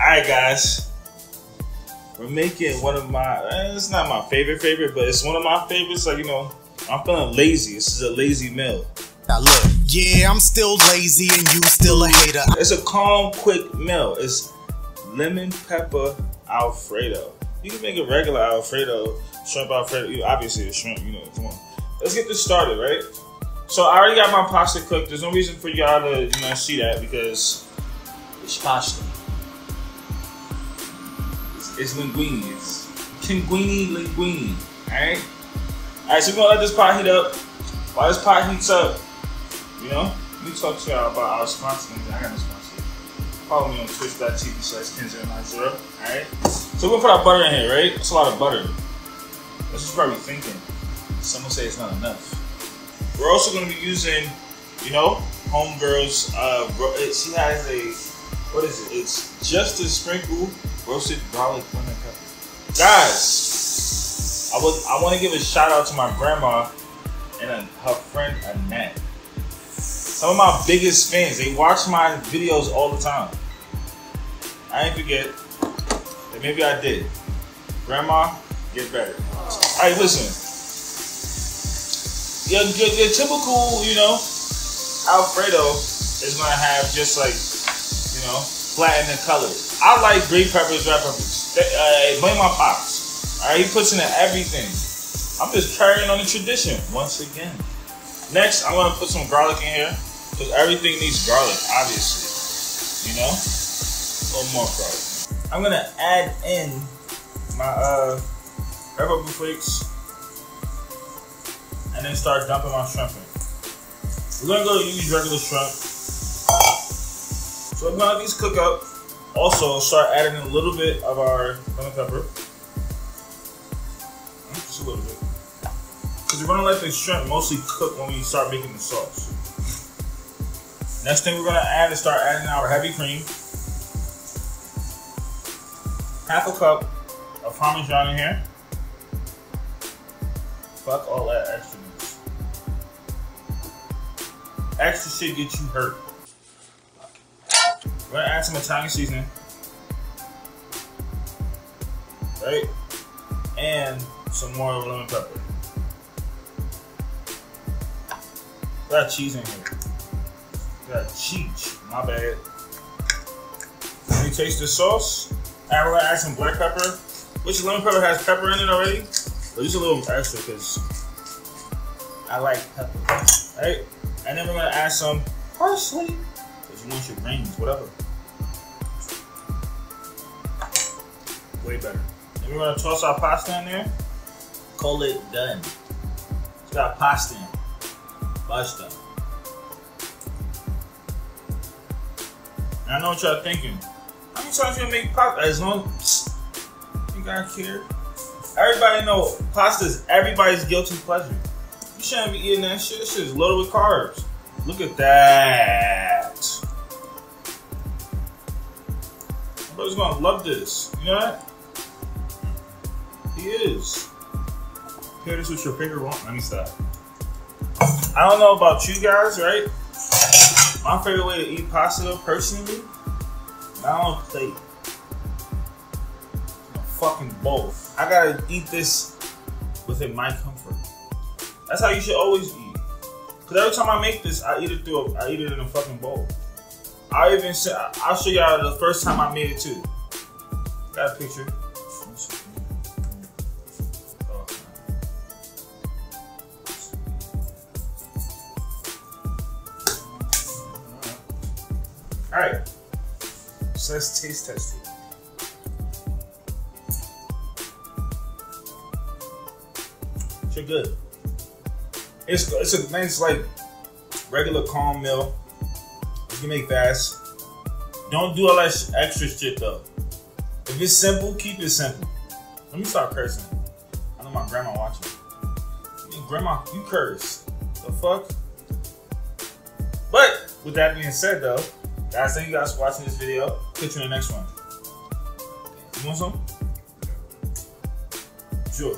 Alright guys, we're making one of my, it's not my favorite, but it's one of my favorites. Like, you know, I'm feeling lazy. This is a lazy meal. Now look, yeah, I'm still lazy and you still a hater. It's a calm, quick meal. It's lemon pepper Alfredo. You can make a regular Alfredo, shrimp Alfredo. Obviously the shrimp, you know, come on. Let's get this started, right? So I already got my pasta cooked. There's no reason for y'all to, you know, see that because it's pasta. It's linguine. It's linguine. Alright? Alright, so we're gonna let this pot heat up. While this pot heats up, you know, let me talk to y'all about our sponsor. I got no sponsor. Follow me on twitch.tv/Kenn090. Alright? So we're gonna put our butter in here, right? It's a lot of butter. That's just probably thinking. Someone say it's not enough. We're also gonna be using, you know, homegirls. She has a, what is it? It's just a sprinkle roasted garlic lemon pepper. Guys, I want to give a shout out to my grandma and her friend Annette. Some of my biggest fans. They watch my videos all the time. I ain't forget. And maybe I did. Grandma, get better. Alright, listen. Your typical, you know, Alfredo is gonna have just like, you know, flatten the color. I like green peppers, red peppers. Blame my pops. Alright, he puts in everything. I'm just carrying on the tradition once again. Next, I'm gonna put some garlic in here because everything needs garlic, obviously. You know, a little more garlic. I'm gonna add in my red pepper flakes and then start dumping my shrimp in. We're gonna go use regular shrimp. So I'm gonna let these cook up. Also, start adding a little bit of our lemon pepper. Just a little bit. Because we're gonna let the shrimp mostly cook when we start making the sauce. Next thing we're gonna add is start adding our heavy cream. Half a cup of Parmesan in here. Fuck all that extraness. Extra shit get you hurt. We're gonna add some Italian seasoning. Right? And some more lemon pepper. Got cheese in here. Got CHEECH, my bad. Let me taste the sauce. And we're gonna add some black pepper, which lemon pepper has pepper in it already. But just a little extra because I like pepper. Right? And then we're gonna add some parsley. Because you want your greens, whatever. Way better. Then we're gonna toss our pasta in there. Call it done. It's got pasta in it. Pasta. And I know what y'all thinking. How many times you gonna make pasta? As long as you gotta care. Everybody know pasta is everybody's guilty pleasure. You shouldn't be eating that shit. That shit is loaded with carbs. Look at that. Everybody's gonna love this. You know that? He is. Pair this with your finger. Let me stop. I don't know about you guys, right? My favorite way to eat pasta, personally, not on a plate. In a fucking bowl. I gotta eat this within my comfort. That's how you should always eat. Cause every time I make this, I eat it in a fucking bowl. I'll show y'all the first time I made it too. Got a picture. Alright, so let's taste test it. You're good. It's a nice, like, regular calm meal. You can make fast. Don't do all that extra shit though. If it's simple, keep it simple. Let me start cursing. I know my grandma watching. Grandma, you curse. The fuck? But with that being said though, guys, thank you guys for watching this video. Catch you in the next one. You want some? Sure.